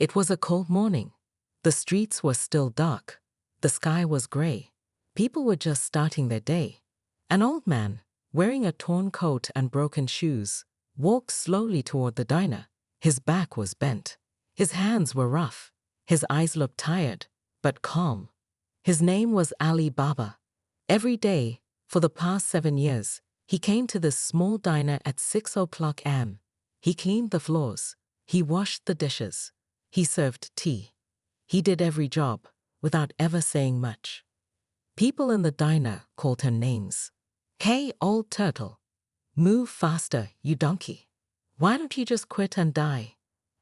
It was a cold morning. The streets were still dark. The sky was gray. People were just starting their day. An old man, wearing a torn coat and broken shoes, walked slowly toward the diner. His back was bent. His hands were rough. His eyes looked tired, but calm. His name was Ali Baba. Every day, for the past 7 years, he came to this small diner at 6 o'clock a.m. He cleaned the floors. He washed the dishes. He served tea. He did every job, without ever saying much. People in the diner called him names. "Hey, old turtle. Move faster, you donkey. Why don't you just quit and die?"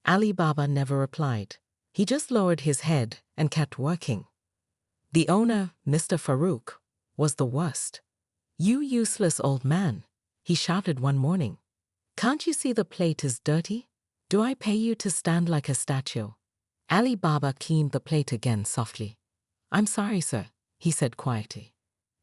Ali Baba never replied. He just lowered his head and kept working. The owner, Mr. Farouk, was the worst. "You useless old man," he shouted one morning. "Can't you see the plate is dirty? Do I pay you to stand like a statue?" Ali Baba cleaned the plate again softly. "I'm sorry, sir," he said quietly.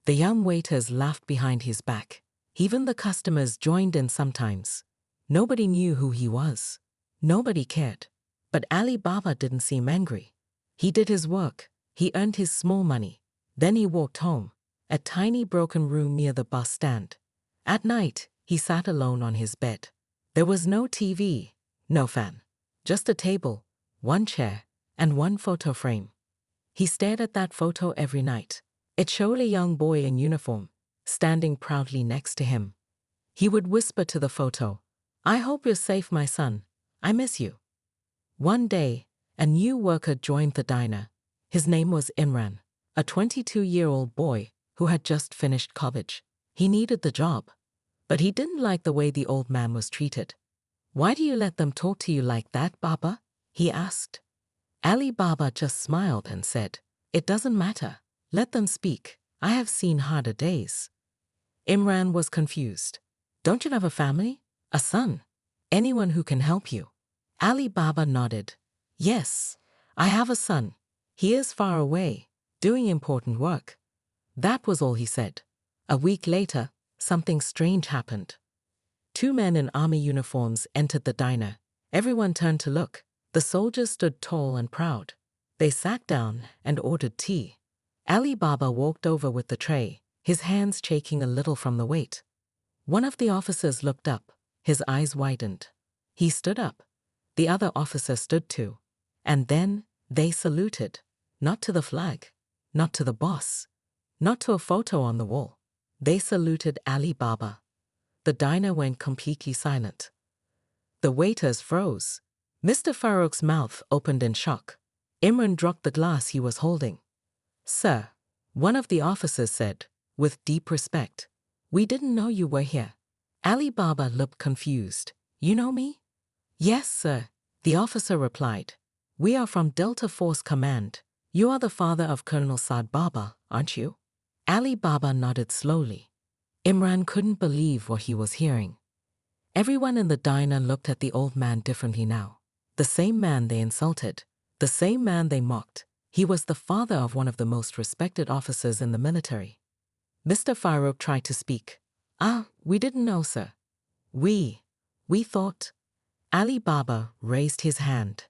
The young waiters laughed behind his back. Even the customers joined in sometimes. Nobody knew who he was. Nobody cared. But Ali Baba didn't seem angry. He did his work. He earned his small money. Then he walked home, a tiny broken room near the bus stand. At night, he sat alone on his bed. There was no TV, no fan, just a table, one chair, and one photo frame. He stared at that photo every night. It showed a young boy in uniform, standing proudly next to him. He would whisper to the photo, "I hope you're safe, my son. I miss you." One day, a new worker joined the diner. His name was Imran, a 22-year-old boy who had just finished college. He needed the job, but he didn't like the way the old man was treated. "Why do you let them talk to you like that, Baba?" he asked. Ali Baba just smiled and said, "It doesn't matter. Let them speak. I have seen harder days." Imran was confused. "Don't you have a family? A son? Anyone who can help you?" Ali Baba nodded. "Yes, I have a son. He is far away, doing important work." That was all he said. A week later, something strange happened. 2 men in army uniforms entered the diner. Everyone turned to look. The soldiers stood tall and proud. They sat down and ordered tea. Ali Baba walked over with the tray, his hands shaking a little from the weight. One of the officers looked up. His eyes widened. He stood up. The other officer stood too. And then they saluted. Not to the flag, not to the boss, not to a photo on the wall. They saluted Ali Baba. The diner went completely silent. The waiters froze. Mr. Farouk's mouth opened in shock. Imran dropped the glass he was holding. "Sir," one of the officers said, with deep respect, "we didn't know you were here." Ali Baba looked confused. "You know me?" "Yes, sir," the officer replied. "We are from Delta Force Command. You are the father of Colonel Saad Baba, aren't you?" Ali Baba nodded slowly. Imran couldn't believe what he was hearing. Everyone in the diner looked at the old man differently now. The same man they insulted, the same man they mocked. He was the father of one of the most respected officers in the military. Mr. Farouk tried to speak. We didn't know, sir. We thought." Ali Baba raised his hand.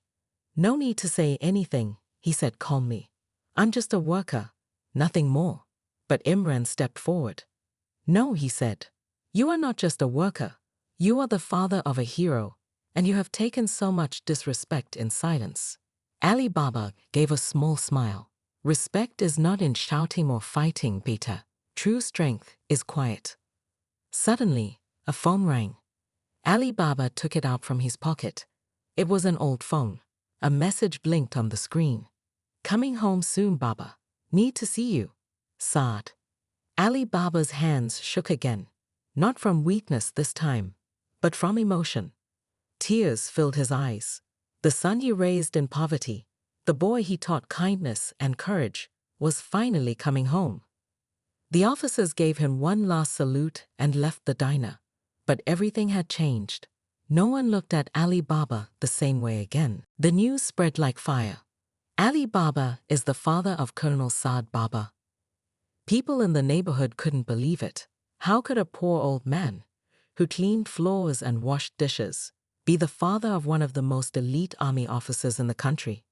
"No need to say anything," he said calmly. "I'm just a worker, nothing more." But Imran stepped forward. "No," he said. "You are not just a worker. You are the father of a hero, and you have taken so much disrespect in silence." Ali Baba gave a small smile. "Respect is not in shouting or fighting, Peter. True strength is quiet." Suddenly, a phone rang. Ali Baba took it out from his pocket. It was an old phone. A message blinked on the screen. "Coming home soon, Baba. Need to see you. Saad." Ali Baba's hands shook again. Not from weakness this time, but from emotion. Tears filled his eyes. The son he raised in poverty, the boy he taught kindness and courage, was finally coming home. The officers gave him one last salute and left the diner. But everything had changed. No one looked at Ali Baba the same way again. The news spread like fire. Ali Baba is the father of Colonel Saad Baba. People in the neighborhood couldn't believe it. How could a poor old man, who cleaned floors and washed dishes, be the father of one of the most elite army officers in the country.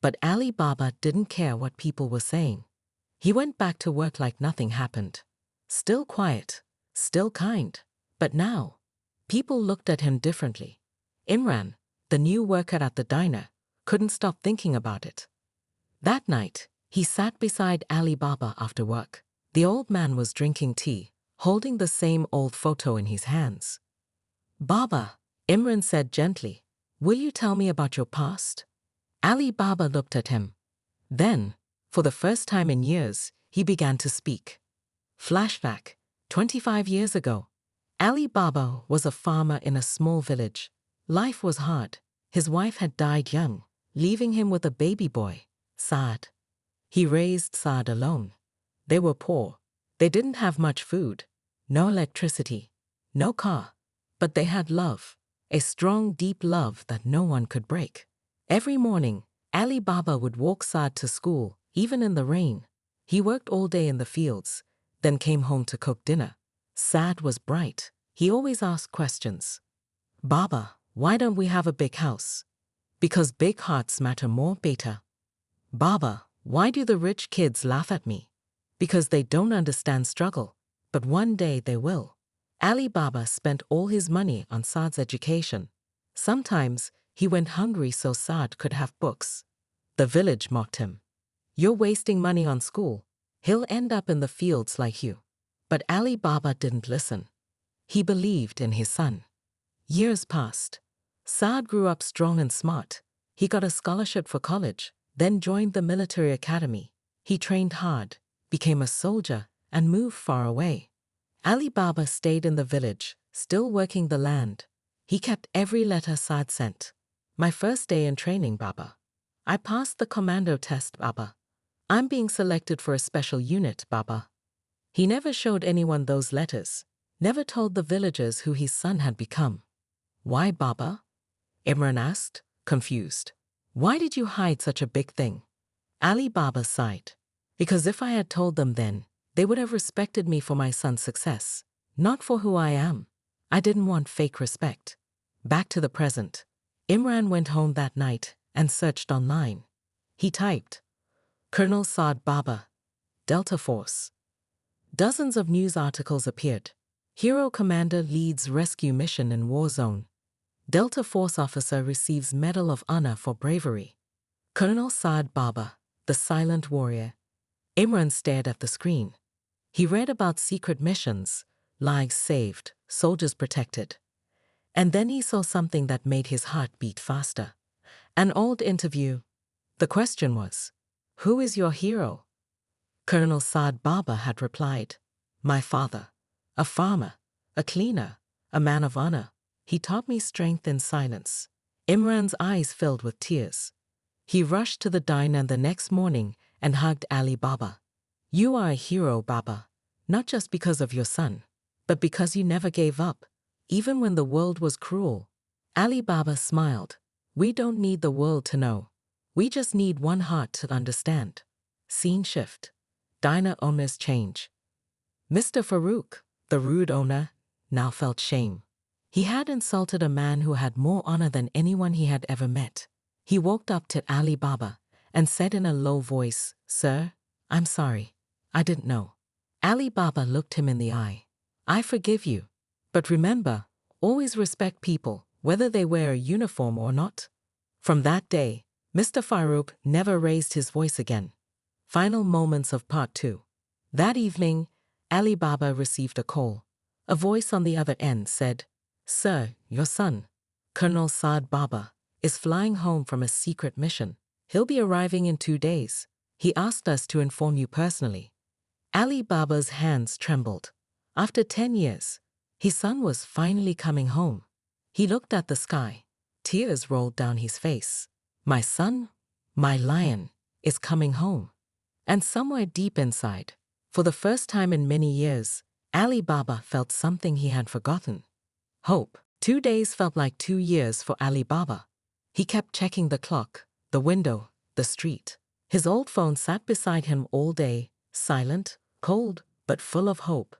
But Ali Baba didn't care what people were saying. He went back to work like nothing happened. Still quiet, still kind. But now, people looked at him differently. Imran, the new worker at the diner, couldn't stop thinking about it. That night, he sat beside Ali Baba after work. The old man was drinking tea, holding the same old photo in his hands. "Baba," Imran said gently, "will you tell me about your past?" Ali Baba looked at him. Then, for the first time in years, he began to speak. Flashback, 25 years ago. Ali Baba was a farmer in a small village. Life was hard. His wife had died young, leaving him with a baby boy, Saad. He raised Saad alone. They were poor. They didn't have much food, no electricity, no car. But they had love, a strong, deep love that no one could break. Every morning, Ali Baba would walk Saad to school, even in the rain. He worked all day in the fields, then came home to cook dinner. Saad was bright. He always asked questions. "Baba, why don't we have a big house?" "Because big hearts matter more, beta." "Baba, why do the rich kids laugh at me?" "Because they don't understand struggle. But one day they will." Ali Baba spent all his money on Saad's education. Sometimes he went hungry so Saad could have books. The village mocked him. "You're wasting money on school. He'll end up in the fields like you." But Ali Baba didn't listen. He believed in his son. Years passed. Saad grew up strong and smart. He got a scholarship for college, then joined the military academy. He trained hard, became a soldier, and moved far away. Ali Baba stayed in the village, still working the land. He kept every letter Saad sent. "My first day in training, Baba. I passed the commando test, Baba. I'm being selected for a special unit, Baba." He never showed anyone those letters, never told the villagers who his son had become. "Why, Baba?" Imran asked, confused. "Why did you hide such a big thing?" Ali Baba sighed. "Because if I had told them then, they would have respected me for my son's success, not for who I am. I didn't want fake respect." Back to the present. Imran went home that night and searched online. He typed, "Colonel Saad Baba, Delta Force." Dozens of news articles appeared. Hero commander leads rescue mission in war zone. Delta Force officer receives Medal of Honor for bravery. Colonel Saad Baba, the silent warrior. Imran stared at the screen. He read about secret missions, lives saved, soldiers protected. And then he saw something that made his heart beat faster. An old interview. The question was, "Who is your hero?" Colonel Saad Baba had replied, "My father, a farmer, a cleaner, a man of honor. He taught me strength in silence." Imran's eyes filled with tears. He rushed to the diner the next morning and hugged Ali Baba. "You are a hero, Baba, not just because of your son, but because you never gave up, even when the world was cruel." Ali Baba smiled. "We don't need the world to know. We just need one heart to understand." Scene shift. Diner owners change. Mr. Farouk, the rude owner, now felt shame. He had insulted a man who had more honor than anyone he had ever met. He walked up to Ali Baba and said in a low voice, "Sir, I'm sorry. I didn't know." Ali Baba looked him in the eye. "I forgive you. But remember, always respect people, whether they wear a uniform or not." From that day, Mr. Farouk never raised his voice again. Final moments of part 2. That evening, Ali Baba received a call. A voice on the other end said, "Sir, your son, Colonel Saad Baba, is flying home from a secret mission. He'll be arriving in 2 days. He asked us to inform you personally." Ali Baba's hands trembled. After 10 years, his son was finally coming home. He looked at the sky. Tears rolled down his face. "My son, my lion, is coming home." And somewhere deep inside, for the first time in many years, Ali Baba felt something he had forgotten. Hope. 2 days felt like 2 years for Ali Baba. He kept checking the clock, the window, the street. His old phone sat beside him all day, silent, cold, but full of hope.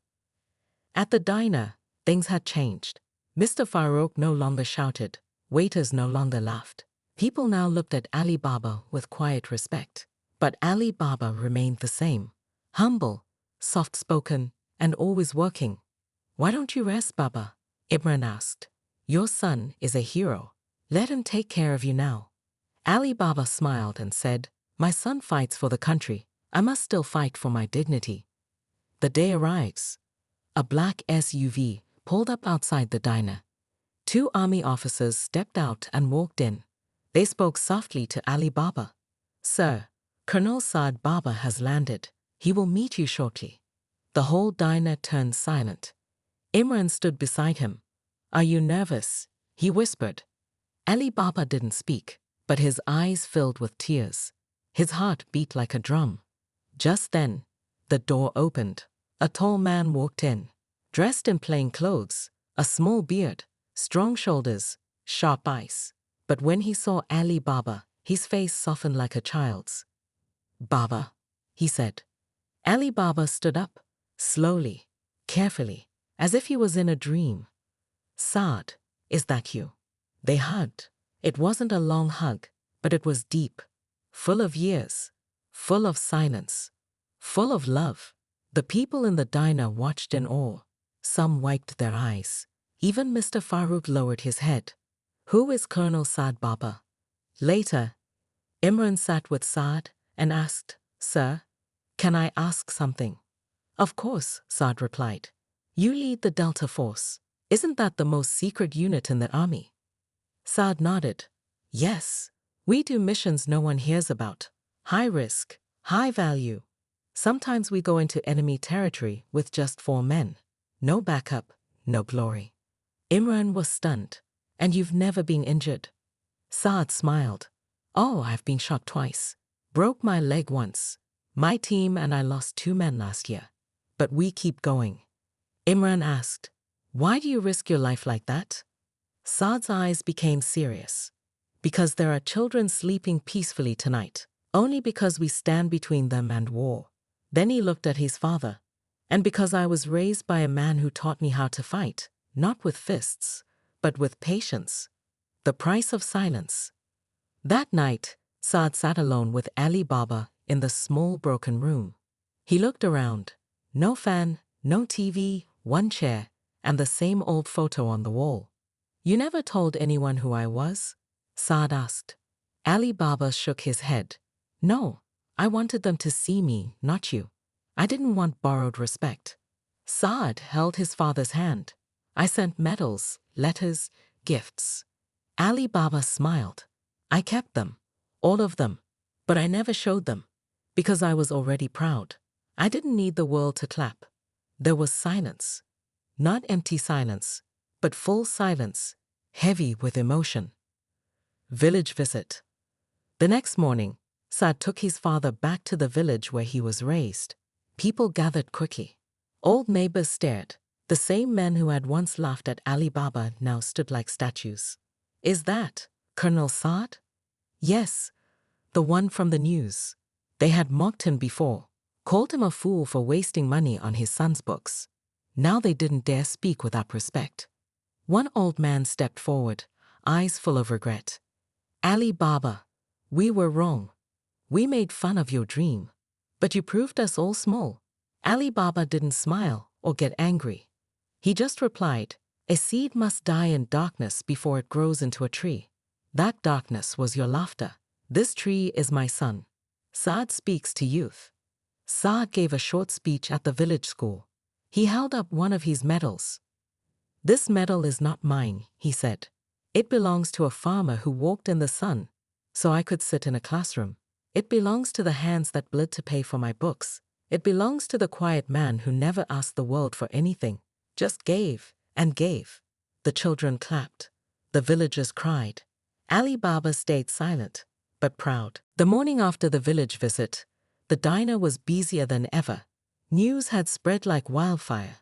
At the diner, things had changed. Mr. Farouk no longer shouted, Waiters no longer laughed. People now looked at Ali Baba with quiet respect. But Ali Baba remained the same. Humble, soft-spoken, and always working. "Why don't you rest, Baba?" Imran asked. "Your son is a hero. Let him take care of you now." Ali Baba smiled and said, "My son fights for the country. I must still fight for my dignity." The day arrives. A black SUV pulled up outside the diner. Two army officers stepped out and walked in. They spoke softly to Ali Baba. "Sir, Colonel Saad Baba has landed. He will meet you shortly." The whole diner turned silent. Imran stood beside him. "Are you nervous?" he whispered. Ali Baba didn't speak, but his eyes filled with tears. His heart beat like a drum. Just then, the door opened. A tall man walked in, dressed in plain clothes, a small beard, strong shoulders, sharp eyes. But when he saw Ali Baba, his face softened like a child's. "Baba," he said. Ali Baba stood up, slowly, carefully, as if he was in a dream. "Saad, is that you?" They hugged. It wasn't a long hug, but it was deep, full of years, full of silence, full of love. The people in the diner watched in awe. Some wiped their eyes. Even Mr. Farooq lowered his head. "Who is Colonel Saad Baba?" Later, Imran sat with Saad and asked, "Sir, can I ask something?" "Of course," Saad replied. "You lead the Delta Force. Isn't that the most secret unit in the army?" Saad nodded. "Yes, we do missions no one hears about. High risk, high value. Sometimes we go into enemy territory with just 4 men. No backup, no glory." Imran was stunned. "And you've never been injured?" Saad smiled. "Oh, I've been shot twice. Broke my leg once. My team and I lost 2 men last year. But we keep going." Imran asked, "Why do you risk your life like that?" Saad's eyes became serious. "Because there are children sleeping peacefully tonight. Only because we stand between them and war." Then he looked at his father. "And because I was raised by a man who taught me how to fight, not with fists, but with patience. The price of silence." That night, Saad sat alone with Ali Baba in the small broken room. He looked around. No fan, no TV, 1 chair, and the same old photo on the wall. "You never told anyone who I was?" Saad asked. Ali Baba shook his head. "No, I wanted them to see me, not you. I didn't want borrowed respect." Saad held his father's hand. "I sent medals, letters, gifts." Ali Baba smiled. "I kept them, all of them, but I never showed them, because I was already proud. I didn't need the world to clap." There was silence. Not empty silence, but full silence, heavy with emotion. Village visit. The next morning, Saad took his father back to the village where he was raised. People gathered quickly. Old neighbors stared. The same men who had once laughed at Ali Baba now stood like statues. "Is that Colonel Saad?" "Yes, the one from the news." They had mocked him before, called him a fool for wasting money on his son's books. Now they didn't dare speak without respect. One old man stepped forward, eyes full of regret. "Ali Baba, we were wrong. We made fun of your dream. But you proved us all small." Ali Baba didn't smile or get angry. He just replied, "A seed must die in darkness before it grows into a tree. That darkness was your laughter. This tree is my son." Saad speaks to youth. Saad gave a short speech at the village school. He held up one of his medals. "This medal is not mine," he said. "It belongs to a farmer who walked in the sun, so I could sit in a classroom. It belongs to the hands that bled to pay for my books. It belongs to the quiet man who never asked the world for anything, just gave and gave." The children clapped. The villagers cried. Ali Baba stayed silent, but proud. The morning after the village visit, the diner was busier than ever. News had spread like wildfire.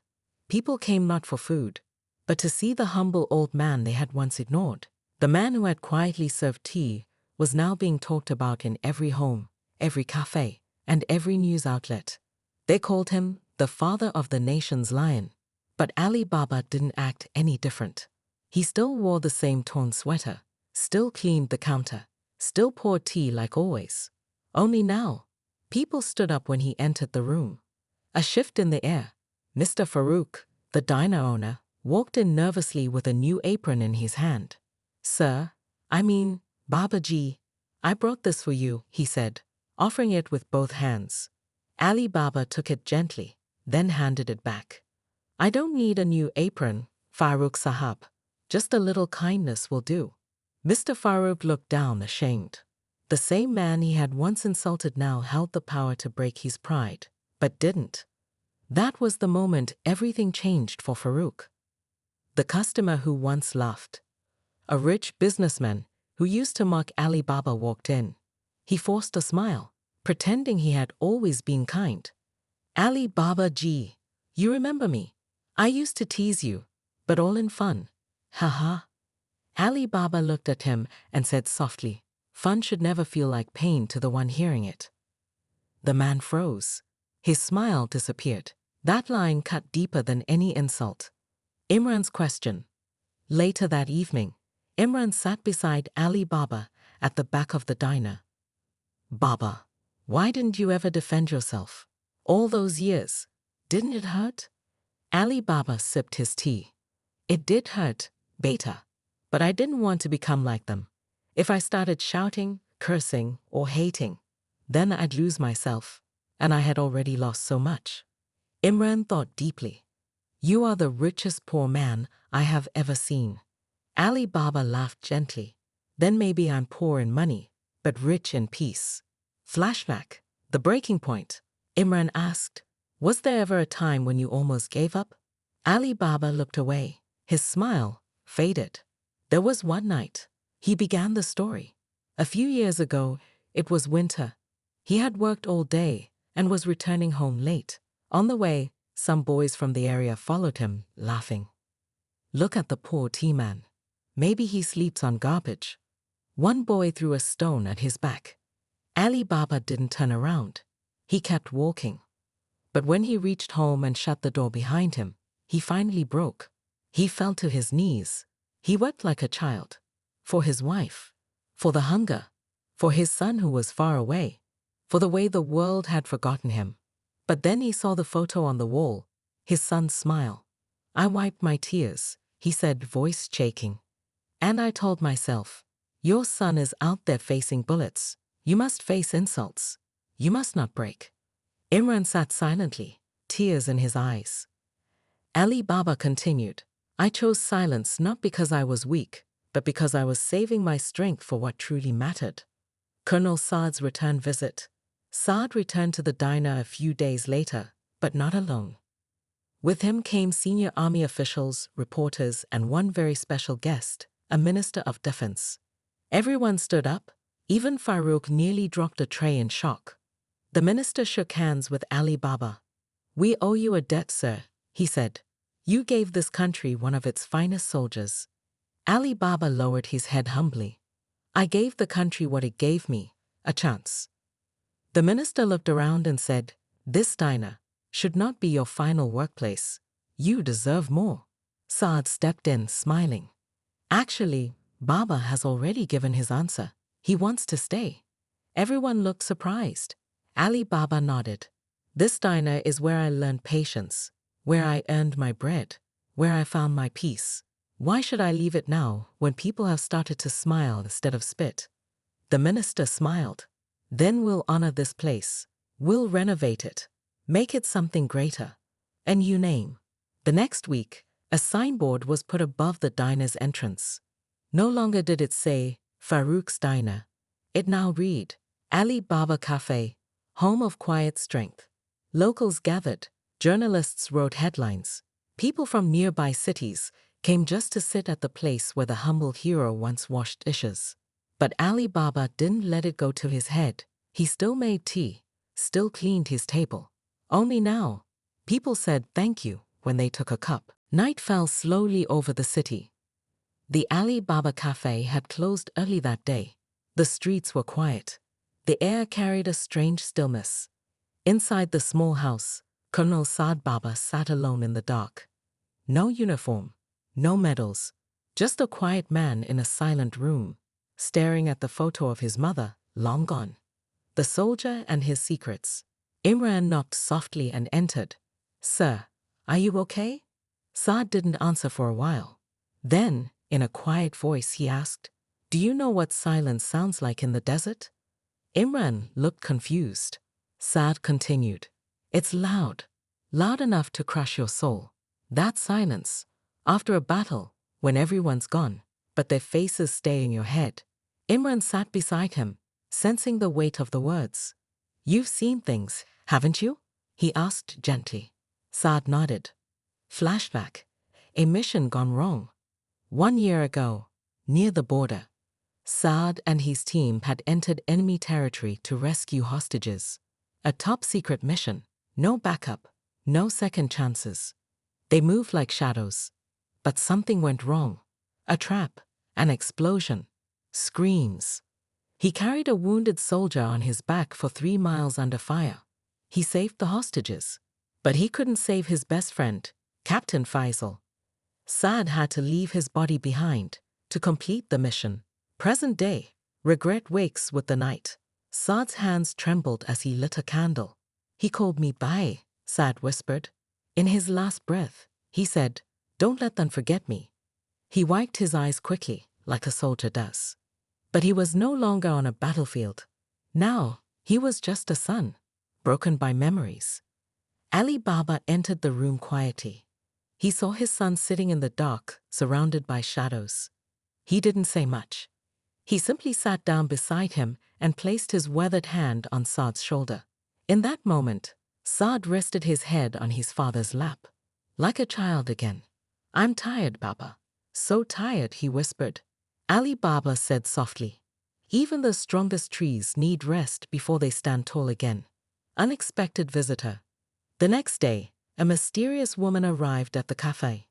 People came not for food, but to see the humble old man they had once ignored. The man who had quietly served tea was now being talked about in every home, every cafe, and every news outlet. They called him the father of the nation's lion. But Ali Baba didn't act any different. He still wore the same torn sweater, still cleaned the counter, still poured tea like always. Only now, people stood up when he entered the room. A shift in the air. Mr. Farouk, the diner owner, walked in nervously with a new apron in his hand. "Sir, Babaji, I brought this for you," he said, offering it with both hands. Ali Baba took it gently, then handed it back. "I don't need a new apron, Farouk Sahab. Just a little kindness will do." Mr. Farouk looked down, ashamed. The same man he had once insulted now held the power to break his pride, but didn't. That was the moment everything changed for Farouk. The customer who once laughed, a rich businessman who used to mock Ali Baba, walked in. He forced a smile, pretending he had always been kind. "Ali Baba ji, you remember me? I used to tease you, but all in fun. Ha." Ali Baba looked at him and said softly, "Fun should never feel like pain to the one hearing it." The man froze. His smile disappeared. That line cut deeper than any insult. Imran's question. Later that evening, Imran sat beside Ali Baba at the back of the diner. "Baba, why didn't you ever defend yourself? All those years, didn't it hurt?" Ali Baba sipped his tea. "It did hurt, beta, but I didn't want to become like them. If I started shouting, cursing, or hating, then I'd lose myself, and I had already lost so much." Imran thought deeply. "You are the richest poor man I have ever seen." Ali Baba laughed gently. "Then maybe I'm poor in money, but rich in peace." Flashback. The breaking point. Imran asked, "Was there ever a time when you almost gave up?" Ali Baba looked away. His smile faded. "There was one night." He began the story. "A few years ago, it was winter. He had worked all day and was returning home late. On the way, some boys from the area followed him, laughing. 'Look at the poor tea man. Maybe he sleeps on garbage.' One boy threw a stone at his back. Ali Baba didn't turn around. He kept walking. But when he reached home and shut the door behind him, he finally broke. He fell to his knees. He wept like a child. For his wife. For the hunger. For his son who was far away. For the way the world had forgotten him. But then he saw the photo on the wall, his son's smile. 'I wiped my tears,' he said, voice shaking. 'And I told myself, your son is out there facing bullets. You must face insults. You must not break.' Imran sat silently, tears in his eyes. Ali Baba continued, 'I chose silence not because I was weak, but because I was saving my strength for what truly mattered.' Colonel Saad's return visit. Saad returned to the diner a few days later, but not alone. With him came senior army officials, reporters, and one very special guest, a minister of defense. Everyone stood up. Even Farouk nearly dropped a tray in shock. The minister shook hands with Ali Baba. 'We owe you a debt, sir,' he said. 'You gave this country one of its finest soldiers.' Ali Baba lowered his head humbly. 'I gave the country what it gave me, a chance.' The minister looked around and said, 'This diner should not be your final workplace. You deserve more.' Saad stepped in, smiling. 'Actually, Baba has already given his answer. He wants to stay.' Everyone looked surprised. Ali Baba nodded. 'This diner is where I learned patience, where I earned my bread, where I found my peace. Why should I leave it now when people have started to smile instead of spit?' The minister smiled. 'Then we'll honor this place. We'll renovate it. Make it something greater. A new name.' The next week, a signboard was put above the diner's entrance. No longer did it say, 'Farouk's Diner.' It now read, 'Ali Baba Cafe, home of quiet strength.' Locals gathered. Journalists wrote headlines. People from nearby cities came just to sit at the place where the humble hero once washed dishes. But Ali Baba didn't let it go to his head. He still made tea, still cleaned his table. Only now, people said thank you when they took a cup. Night fell slowly over the city. The Ali Baba Cafe had closed early that day. The streets were quiet. The air carried a strange stillness. Inside the small house, Colonel Saad Baba sat alone in the dark. No uniform, no medals, Just a quiet man in a silent room, staring at the photo of his mother, long gone. The soldier and his secrets. Imran knocked softly and entered. "Sir, are you okay?" Saad didn't answer for a while. Then, in a quiet voice, he asked, "Do you know what silence sounds like in the desert?" Imran looked confused. Saad continued, "It's loud, loud enough to crush your soul. That silence, after a battle, when everyone's gone, but their faces stay in your head." Imran sat beside him, sensing the weight of the words. "You've seen things, haven't you?" he asked gently. Saad nodded. Flashback. A mission gone wrong. 1 year ago, near the border, Saad and his team had entered enemy territory to rescue hostages. A top-secret mission, no backup, no second chances. They moved like shadows. But something went wrong. A trap, an explosion, screams. He carried a wounded soldier on his back for 3 miles under fire. He saved the hostages. But he couldn't save his best friend, Captain Faisal. Saad had to leave his body behind to complete the mission. Present day, regret wakes with the night. Saad's hands trembled as he lit a candle. "He called me Bai," Saad whispered. In his last breath, he said, "Don't let them forget me." He wiped his eyes quickly, like a soldier does. But he was no longer on a battlefield. Now, he was just a son, broken by memories. Ali Baba entered the room quietly. He saw his son sitting in the dark, surrounded by shadows. He didn't say much. He simply sat down beside him and placed his weathered hand on Saad's shoulder. In that moment, Saad rested his head on his father's lap, like a child again. "I'm tired, Baba. So tired," he whispered. Ali Baba said softly, "Even the strongest trees need rest before they stand tall again." Unexpected visitor. The next day, a mysterious woman arrived at the cafe,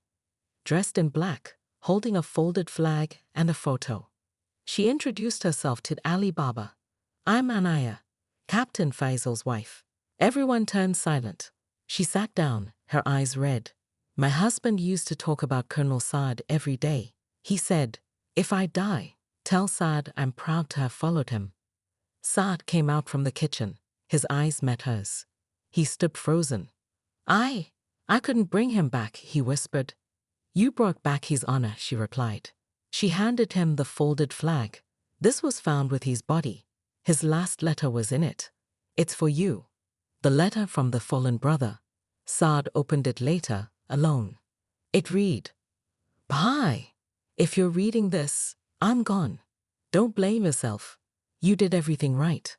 dressed in black, holding a folded flag and a photo. She introduced herself to Ali Baba. "I'm Anaya, Captain Faisal's wife." Everyone turned silent. She sat down, her eyes red. "My husband used to talk about Colonel Saad every day. He said, 'If I die, tell Saad I'm proud to have followed him.'" Saad came out from the kitchen. His eyes met hers. He stood frozen. I couldn't bring him back," he whispered. "You brought back his honor," she replied. She handed him the folded flag. "This was found with his body. His last letter was in it. It's for you." The letter from the fallen brother. Saad opened it later, alone. It read, "Bhai, if you're reading this, I'm gone. Don't blame yourself. You did everything right.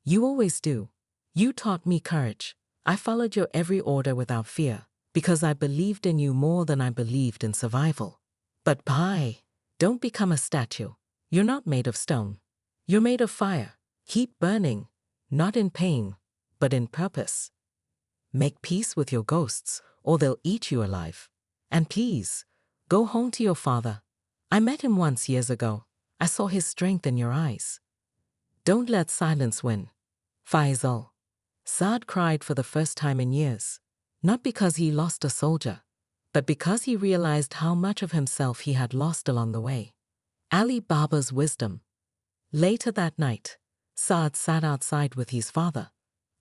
You always do. You taught me courage. I followed your every order without fear, because I believed in you more than I believed in survival. But Bhai, don't become a statue. You're not made of stone. You're made of fire. Keep burning, not in pain, but in purpose. Make peace with your ghosts, or they'll eat you alive. And please, go home to your father. I met him once years ago. I saw his strength in your eyes. Don't let silence win. Faisal." Saad cried for the first time in years, not because he lost a soldier, but because he realized how much of himself he had lost along the way. Ali Baba's wisdom. Later that night, Saad sat outside with his father.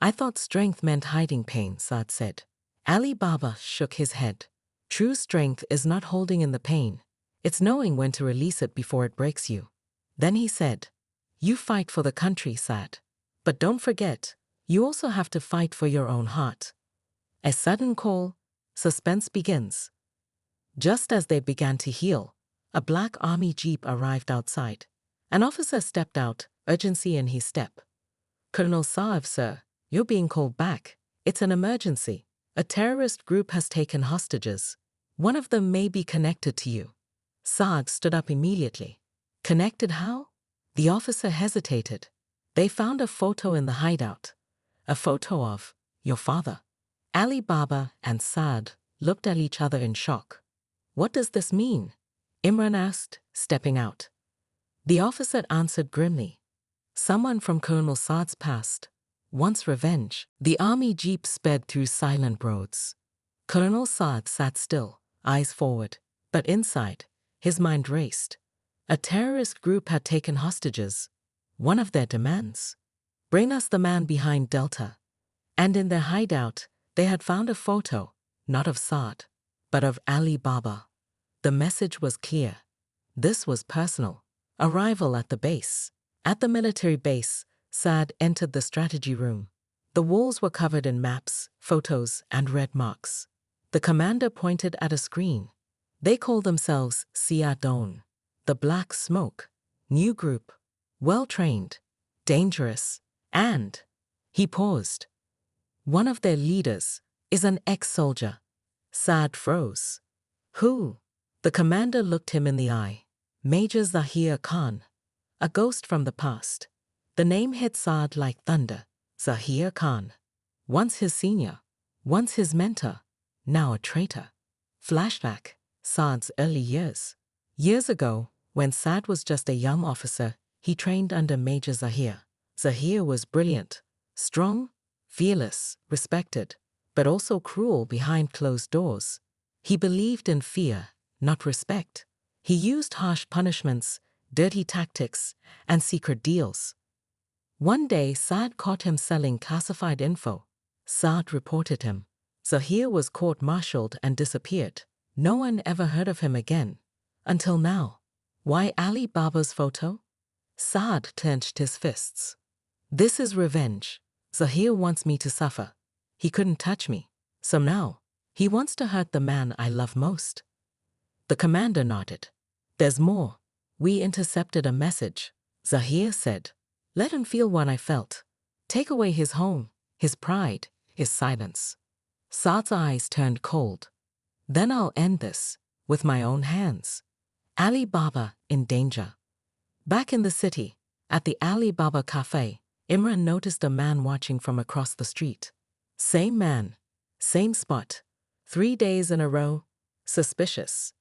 "I thought strength meant hiding pain," Saad said. Ali Baba shook his head. "True strength is not holding in the pain. It's knowing when to release it before it breaks you." Then he said, "You fight for the country, Saad. But don't forget, you also have to fight for your own heart." A sudden call. Suspense begins. Just as they began to heal, a black army jeep arrived outside. An officer stepped out, urgency in his step. "Colonel Saab, sir, you're being called back. It's an emergency. A terrorist group has taken hostages. One of them may be connected to you." Saad stood up immediately. "Connected how?" The officer hesitated. "They found a photo in the hideout. A photo of your father." Ali Baba and Saad looked at each other in shock. "What does this mean?" Imran asked, stepping out. The officer answered grimly. "Someone from Colonel Saad's past wants revenge." The army jeep sped through silent roads. Colonel Saad sat still, eyes forward, but inside, His mind raced. A terrorist group had taken hostages. One of their demands: bring us the man behind Delta. And in their hideout, they had found a photo, not of Saad, but of Ali Baba. The message was clear. This was personal. Arrival at the base. At the military base, Saad entered the strategy room. The walls were covered in maps, photos, and red marks. The commander pointed at a screen. They called themselves Siadon, the Black Smoke. New group. Well-trained. Dangerous. And he paused. One of their leaders is an ex-soldier. Saad froze. Who? The commander looked him in the eye. Major Zahir Khan. A ghost from the past. The name hit Saad like thunder. Zahir Khan. Once his senior. Once his mentor. Now a traitor. Flashback. Saad's early years. Years ago, when Saad was just a young officer, he trained under Major Zahir. Zahir was brilliant, strong, fearless, respected, but also cruel behind closed doors. He believed in fear, not respect. He used harsh punishments, dirty tactics, and secret deals. One day, Saad caught him selling classified info. Saad reported him. Zahir was court-martialed and disappeared. No one ever heard of him again. Until now. Why Ali Baba's photo? Saad clenched his fists. This is revenge. Zahir wants me to suffer. He couldn't touch me. So now, he wants to hurt the man I love most. The commander nodded. There's more. We intercepted a message. Zahir said. Let him feel what I felt. Take away his home, his pride, his silence. Saad's eyes turned cold. Then I'll end this, with my own hands. Ali Baba in danger. Back in the city, at the Ali Baba cafe, Imran noticed a man watching from across the street. Same man, same spot. 3 days in a row. Suspicious.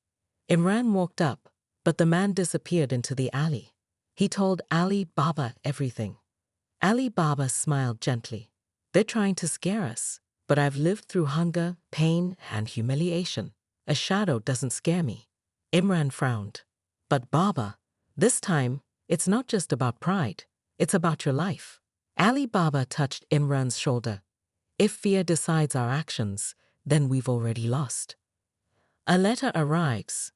Imran walked up, but the man disappeared into the alley. He told Ali Baba everything. Ali Baba smiled gently. They're trying to scare us, but I've lived through hunger, pain, and humiliation. A shadow doesn't scare me. Imran frowned. But Baba, this time, it's not just about pride. It's about your life. Ali Baba touched Imran's shoulder. If fear decides our actions, then we've already lost. A letter arrives.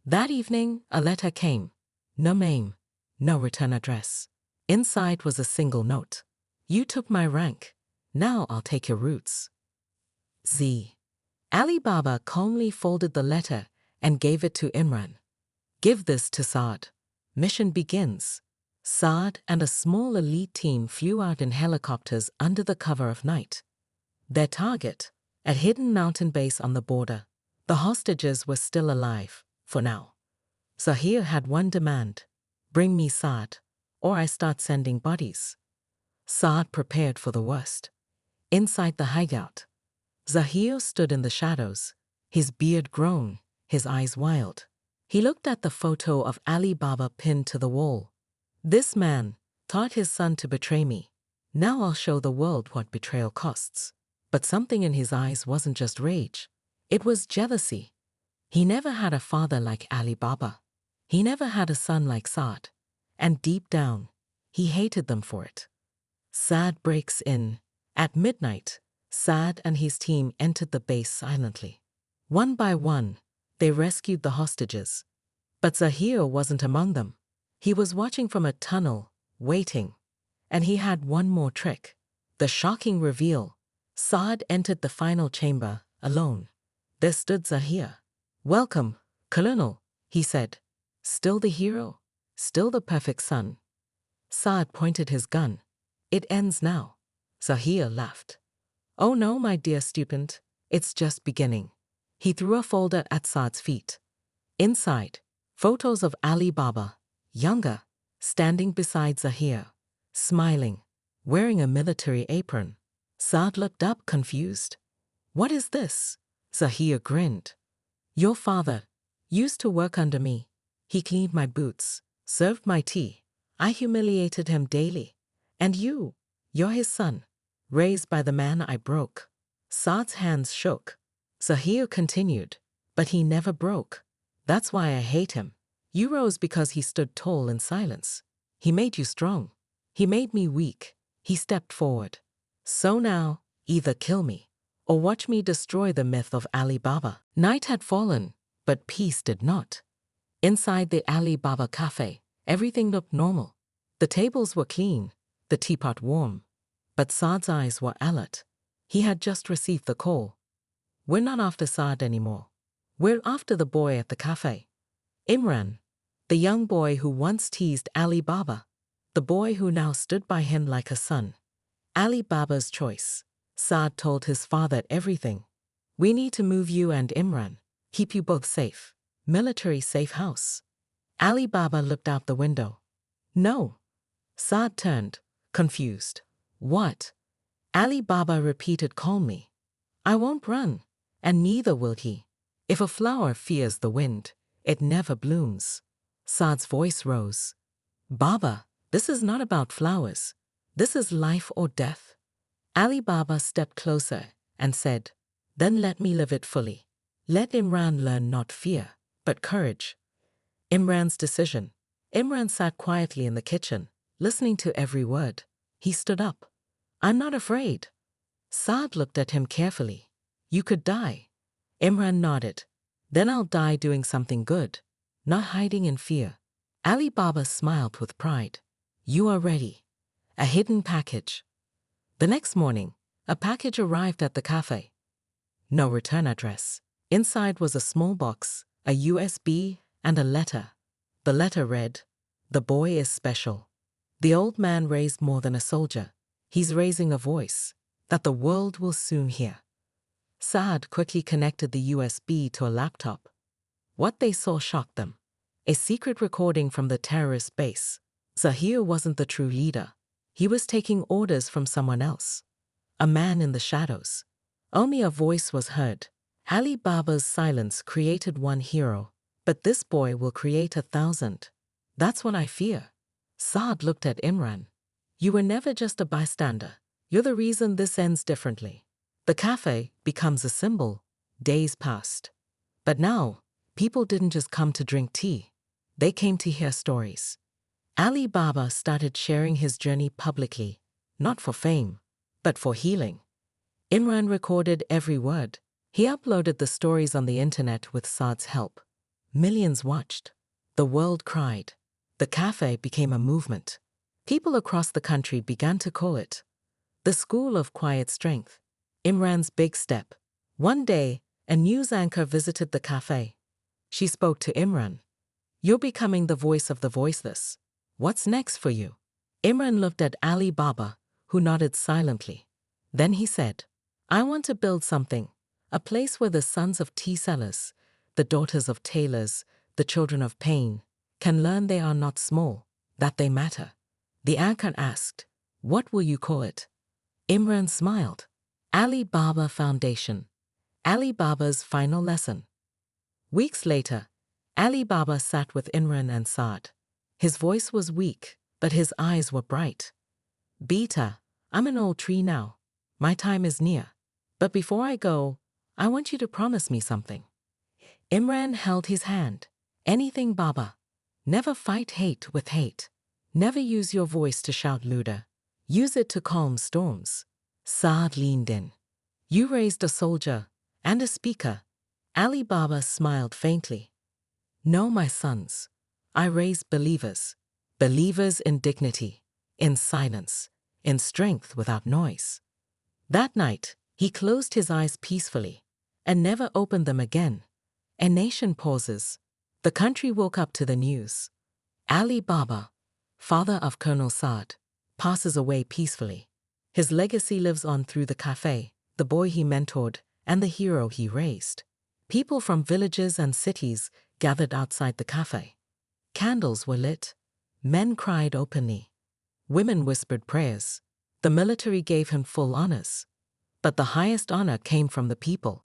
That evening, a letter came. No name, no return address. Inside was a single note. You took my rank. Now I'll take your roots. Z. Ali Baba calmly folded the letter and gave it to Imran. Give this to Saad. Mission begins. Saad and a small elite team flew out in helicopters under the cover of night. Their target, a hidden mountain base on the border. The hostages were still alive, for now. Zahir had one demand. Bring me Saad, or I start sending bodies. Saad prepared for the worst. Inside the hideout, Zahir stood in the shadows, his beard grown, his eyes wild. He looked at the photo of Ali Baba pinned to the wall. This man taught his son to betray me. Now I'll show the world what betrayal costs. But something in his eyes wasn't just rage. It was jealousy. He never had a father like Ali Baba. He never had a son like Saad. And deep down, he hated them for it. Saad breaks in. At midnight, Saad and his team entered the base silently. One by one, they rescued the hostages. But Zahir wasn't among them. He was watching from a tunnel, waiting. And he had one more trick. The shocking reveal. Saad entered the final chamber, alone. There stood Zahir. Welcome, Colonel, he said. Still the hero? Still the perfect son? Saad pointed his gun. It ends now. Zahir laughed. Oh no, my dear student, it's just beginning. He threw a folder at Saad's feet. Inside, photos of Ali Baba, younger, standing beside Zahir, smiling, wearing a military apron. Saad looked up, confused. What is this? Zahir grinned. Your father used to work under me. He cleaned my boots, served my tea. I humiliated him daily. And you're his son, raised by the man I broke. Saad's hands shook. Zahir continued, but he never broke. That's why I hate him. You rose because he stood tall in silence. He made you strong. He made me weak. He stepped forward. So now, either kill me or watch me destroy the myth of Ali Baba. Night had fallen, but peace did not. Inside the Ali Baba cafe, everything looked normal. The tables were clean, the teapot warm. But Saad's eyes were alert. He had just received the call. We're not after Saad anymore. We're after the boy at the cafe. Imran, the young boy who once teased Ali Baba, the boy who now stood by him like a son. Ali Baba's choice. Saad told his father everything. We need to move you and Imran, keep you both safe. Military safe house. Ali Baba looked out the window. No. Saad turned, confused. What? Ali Baba repeated calmly. I won't run, and neither will he. If a flower fears the wind, it never blooms. Saad's voice rose. Baba, this is not about flowers. This is life or death. Ali Baba stepped closer and said, Then let me live it fully. Let Imran learn not fear, but courage. Imran's decision. Imran sat quietly in the kitchen, listening to every word. He stood up. I'm not afraid. Saad looked at him carefully. You could die. Imran nodded. Then I'll die doing something good, not hiding in fear. Ali Baba smiled with pride. You are ready. A hidden package. The next morning, a package arrived at the cafe. No return address. Inside was a small box, a USB, and a letter. The letter read, The boy is special. The old man raised more than a soldier. He's raising a voice that the world will soon hear. Saad quickly connected the USB to a laptop. What they saw shocked them. A secret recording from the terrorist base. Zahir wasn't the true leader. He was taking orders from someone else. A man in the shadows. Only a voice was heard. Ali Baba's silence created one hero, but this boy will create 1,000. That's what I fear. Saad looked at Imran. You were never just a bystander. You're the reason this ends differently. The cafe becomes a symbol. Days passed. But now, people didn't just come to drink tea. They came to hear stories. Ali Baba started sharing his journey publicly, not for fame, but for healing. Imran recorded every word. He uploaded the stories on the internet with Saad's help. Millions watched. The world cried. The cafe became a movement. People across the country began to call it the School of Quiet Strength. Imran's big step. One day, a news anchor visited the cafe. She spoke to Imran. You're becoming the voice of the voiceless. What's next for you? Imran looked at Ali Baba, who nodded silently. Then he said, I want to build something, a place where the sons of tea sellers, the daughters of tailors, the children of pain, can learn they are not small, that they matter. The anchor asked, What will you call it? Imran smiled. Ali Baba Foundation. Ali Baba's final lesson. Weeks later, Ali Baba sat with Imran and Saad. His voice was weak, but his eyes were bright. Beta, I'm an old tree now. My time is near. But before I go, I want you to promise me something. Imran held his hand. Anything, Baba. Never fight hate with hate. Never use your voice to shout louder. Use it to calm storms. Saad leaned in. You raised a soldier and a speaker. Ali Baba smiled faintly. No, my sons. I raised believers. Believers in dignity, in silence, in strength without noise. That night, he closed his eyes peacefully and never opened them again. A nation pauses. The country woke up to the news. Ali Baba, father of Colonel Saad, passes away peacefully. His legacy lives on through the cafe, the boy he mentored, and the hero he raised. People from villages and cities gathered outside the cafe. Candles were lit. Men cried openly. Women whispered prayers. The military gave him full honors. But the highest honor came from the people.